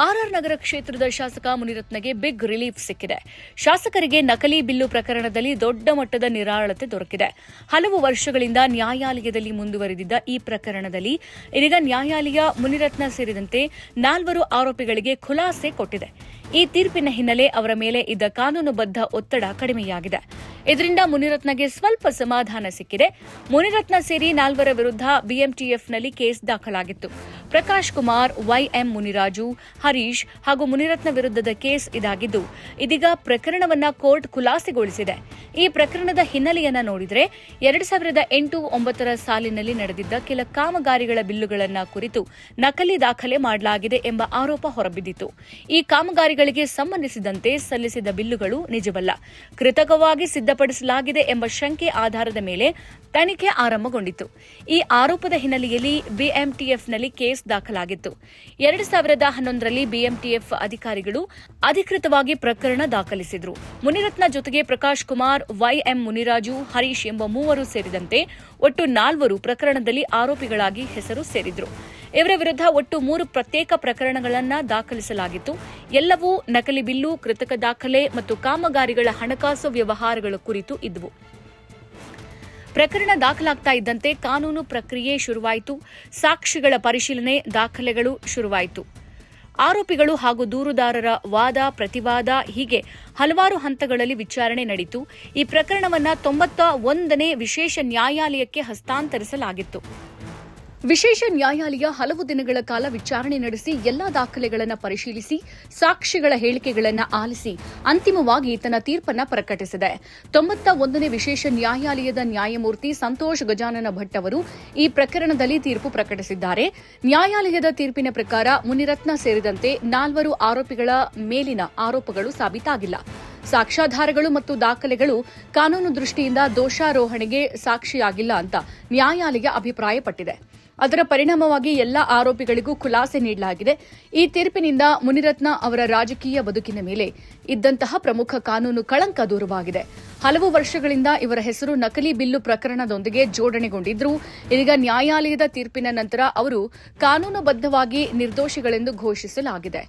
RR ನಗರ ಕ್ಷೇತ್ರದ ಶಾಸಕ ಮುನಿರತ್ನಗೆ big relief ಸಿಕ್ಕಿದೆ. ಶಾಸಕರಿಗೆ ನಕಲಿ ಬಿಲ್ಲು ಪ್ರಕರಣದಲ್ಲಿ ದೊಡ್ಡ ಮಟ್ಟದ ನಿರಾಳತೆ ದೊರಕಿದೆ. ಹಲವು ವರ್ಷಗಳಿಂದ ನ್ಯಾಯಾಲಯದಲ್ಲಿ ಮುಂದುವರೆದಿದ್ದ ಈ ಪ್ರಕರಣದಲ್ಲಿ ಇದೀಗ ನ್ಯಾಯಾಲಯ ಮುನಿರತ್ನ ಸೇರಿದಂತೆ 4 ಆರೋಪಿಗಳಿಗೆ ಖುಲಾಸೆ ಕೊಟ್ಟಿದೆ. ಈ ತೀರ್ಪಿನ ಹಿನ್ನೆಲೆ ಅವರ ಮೇಲೆ ಇದ್ದ ಕಾನೂನುಬದ್ಧ ಒತ್ತಡ ಕಡಿಮೆಯಾಗಿದೆ. ಇದರಿಂದ ಮುನಿರತ್ನಗೆ ಸ್ವಲ್ಪ ಸಮಾಧಾನ ಸಿಕ್ಕಿದೆ. ಮುನಿರತ್ನ ಸೇರಿ 4 ವಿರುದ್ಧ ಬಿಎಂಟಿಎಫ್ನಲ್ಲಿ ಕೇಸ್ ದಾಖಲಾಗಿತ್ತು. ಪ್ರಕಾಶ್ ಕುಮಾರ್, ವೈಎಂ ಮುನಿರಾಜು, ಹರೀಶ್ ಹಾಗೂ ಮುನಿರತ್ನ ವಿರುದ್ಧದ ಕೇಸ್ ಇದಾಗಿದ್ದು, ಇದೀಗ ಪ್ರಕರಣವನ್ನ ಕೋರ್ಟ್ ಖುಲಾಸೆಗೊಳಿಸಿದೆ. ಈ ಪ್ರಕರಣದ ಹಿನ್ನೆಲೆಯನ್ನ ನೋಡಿದರೆ 2008-9 ಸಾಲಿನಲ್ಲಿ ನಡೆದಿದ್ದ ಕೆಲ ಕಾಮಗಾರಿಗಳ ಬಿಲ್ಲುಗಳನ್ನು ಕುರಿತು ನಕಲಿ ದಾಖಲೆ ಮಾಡಲಾಗಿದೆ ಎಂಬ ಆರೋಪ ಹೊರಬಿದ್ದಿತು. ಈ ಕಾಮಗಾರಿಗಳಿಗೆ ಸಂಬಂಧಿಸಿದಂತೆ ಸಲ್ಲಿಸಿದ ಬಿಲ್ಲುಗಳು ನಿಜವಲ್ಲ, ಕೃತಕವಾಗಿ ಸಿದ್ಧಪಡಿಸಲಾಗಿದೆ ಎಂಬ ಶಂಕೆ ಆಧಾರದ ಮೇಲೆ ತನಿಖೆ ಆರಂಭಗೊಂಡಿತು. ಈ ಆರೋಪದ ಹಿನ್ನೆಲೆಯಲ್ಲಿ ಬಿಎಂಟಿಎಫ್ನಲ್ಲಿ ಕೇಸ್ ದಾಖಲಾಗಿತ್ತು. 2011ರಲ್ಲಿ ಬಿಎಂಟಿಎಫ್ ಅಧಿಕಾರಿಗಳು ಅಧಿಕೃತವಾಗಿ ಪ್ರಕರಣ ದಾಖಲಿಸಿದ್ರು. ಮುನಿರತ್ನ ಜೊತೆಗೆ ಪ್ರಕಾಶ್ ಕುಮಾರ್, ವೈಎಂ ಮುನಿರಾಜು, ಹರೀಶ್ ಎಂಬ 3 ಸೇರಿದಂತೆ ಒಟ್ಟು 4 ಪ್ರಕರಣದಲ್ಲಿ ಆರೋಪಿಗಳಾಗಿ ಹೆಸರು ಸೇರಿದ್ರು. ಇವರ ವಿರುದ್ಧ ಒಟ್ಟು 3 ಪ್ರತ್ಯೇಕ ಪ್ರಕರಣಗಳನ್ನು ದಾಖಲಿಸಲಾಗಿತ್ತು. ಎಲ್ಲವೂ ನಕಲಿ ಬಿಲ್ಲು, ಕೃತಕ ದಾಖಲೆ ಮತ್ತು ಕಾಮಗಾರಿಗಳ ಹಣಕಾಸು ವ್ಯವಹಾರಗಳ ಕುರಿತು ಇದ್ದವು. ಪ್ರಕರಣ ದಾಖಲಾಗ್ತಾ ಇದ್ದಂತೆ ಕಾನೂನು ಪ್ರಕ್ರಿಯೆ ಶುರುವಾಯಿತು. ಸಾಕ್ಷಿಗಳ ಪರಿಶೀಲನೆ, ದಾಖಲೆಗಳು ಶುರುವಾಯಿತು. ಆರೋಪಿಗಳು ಹಾಗೂ ದೂರುದಾರರ ವಾದ ಪ್ರತಿವಾದ ಹೀಗೆ ಹಲವಾರು ಹಂತಗಳಲ್ಲಿ ವಿಚಾರಣೆ ನಡೆಯಿತು. ಈ ಪ್ರಕರಣವನ್ನು 91ನೇ ವಿಶೇಷ ನ್ಯಾಯಾಲಯಕ್ಕೆ ಹಸ್ತಾಂತರಿಸಲಾಗಿತ್ತು. ವಿಶೇಷ ನ್ಯಾಯಾಲಯ ಹಲವು ದಿನಗಳ ಕಾಲ ವಿಚಾರಣೆ ನಡೆಸಿ ಎಲ್ಲಾ ದಾಖಲೆಗಳನ್ನು ಪರಿಶೀಲಿಸಿ ಸಾಕ್ಷಿಗಳ ಹೇಳಿಕೆಗಳನ್ನು ಆಲಿಸಿ ಅಂತಿಮವಾಗಿ ತನ್ನ ತೀರ್ಪನ್ನು ಪ್ರಕಟಿಸಿದೆ. 91ನೇ ವಿಶೇಷ ನ್ಯಾಯಾಲಯದ ನ್ಯಾಯಮೂರ್ತಿ ಸಂತೋಷ್ ಗಜಾನನ ಭಟ್ ಅವರು ಈ ಪ್ರಕರಣದಲ್ಲಿ ತೀರ್ಪು ಪ್ರಕಟಿಸಿದ್ದಾರೆ. ನ್ಯಾಯಾಲಯದ ತೀರ್ಪಿನ ಪ್ರಕಾರ ಮುನಿರತ್ನ ಸೇರಿದಂತೆ 4 ಆರೋಪಿಗಳ ಮೇಲಿನ ಆರೋಪಗಳು ಸಾಬೀತಾಗಿಲ್ಲ. ಸಾಕ್ಷ್ಯಾಧಾರಗಳು ಮತ್ತು ದಾಖಲೆಗಳು ಕಾನೂನು ದೃಷ್ಟಿಯಿಂದ ದೋಷಾರೋಹಣೆಗೆ ಸಾಕ್ಷಿಯಾಗಿಲ್ಲ ಅಂತ ನ್ಯಾಯಾಲಯ ಅಭಿಪ್ರಾಯಪಟ್ಟಿದೆ. ಅದರ ಪರಿಣಾಮವಾಗಿ ಎಲ್ಲಾ ಆರೋಪಿಗಳಿಗೂ ಖುಲಾಸೆ ನೀಡಲಾಗಿದೆ. ಈ ತೀರ್ಪಿನಿಂದ ಮುನಿರತ್ನ ಅವರ ರಾಜಕೀಯ ಬದುಕಿನ ಮೇಲೆ ಇದ್ದಂತಹ ಪ್ರಮುಖ ಕಾನೂನು ಕಳಂಕ ದೂರವಾಗಿದೆ. ಹಲವು ವರ್ಷಗಳಿಂದ ಇವರ ಹೆಸರು ನಕಲಿ ಬಿಲ್ಲು ಪ್ರಕರಣದೊಂದಿಗೆ ಜೋಡಣೆಗೊಂಡಿದ್ರು. ಇದೀಗ ನ್ಯಾಯಾಲಯದ ತೀರ್ಪಿನ ನಂತರ ಅವರು ಕಾನೂನುಬದ್ಧವಾಗಿ ನಿರ್ದೋಷಿಗಳೆಂದು ಘೋಷಿಸಲಾಗಿದೆ.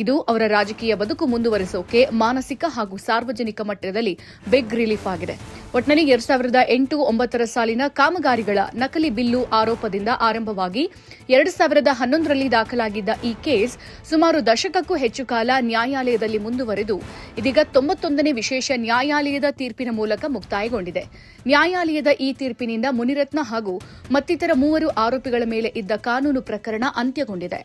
ಇದು ಅವರ ರಾಜಕೀಯ ಬದುಕು ಮುಂದುವರಿಸೋಕೆ ಮಾನಸಿಕ ಹಾಗೂ ಸಾರ್ವಜನಿಕ ಮಟ್ಟದಲ್ಲಿ ಬಿಗ್ ರಿಲೀಫ್ ಆಗಿದೆ. ಒಟ್ನಲ್ಲಿ 2008-9 ಸಾಲಿನ ಕಾಮಗಾರಿಗಳ ನಕಲಿ ಬಿಲ್ಲು ಆರೋಪದಿಂದ ಆರಂಭವಾಗಿ 2011ರಲ್ಲಿ ದಾಖಲಾಗಿದ್ದ ಈ ಕೇಸ್ ಸುಮಾರು ದಶಕಕ್ಕೂ ಹೆಚ್ಚು ಕಾಲ ನ್ಯಾಯಾಲಯದಲ್ಲಿ ಮುಂದುವರೆದು ಇದೀಗ 91ನೇ ವಿಶೇಷ ನ್ಯಾಯಾಲಯದ ತೀರ್ಪಿನ ಮೂಲಕ ಮುಕ್ತಾಯಗೊಂಡಿದೆ. ನ್ಯಾಯಾಲಯದ ಈ ತೀರ್ಪಿನಿಂದ ಮುನಿರತ್ನ ಹಾಗೂ ಮತ್ತಿತರ 3 ಆರೋಪಿಗಳ ಮೇಲೆ ಇದ್ದ ಕಾನೂನು ಪ್ರಕರಣ ಅಂತ್ಯಗೊಂಡಿದೆ.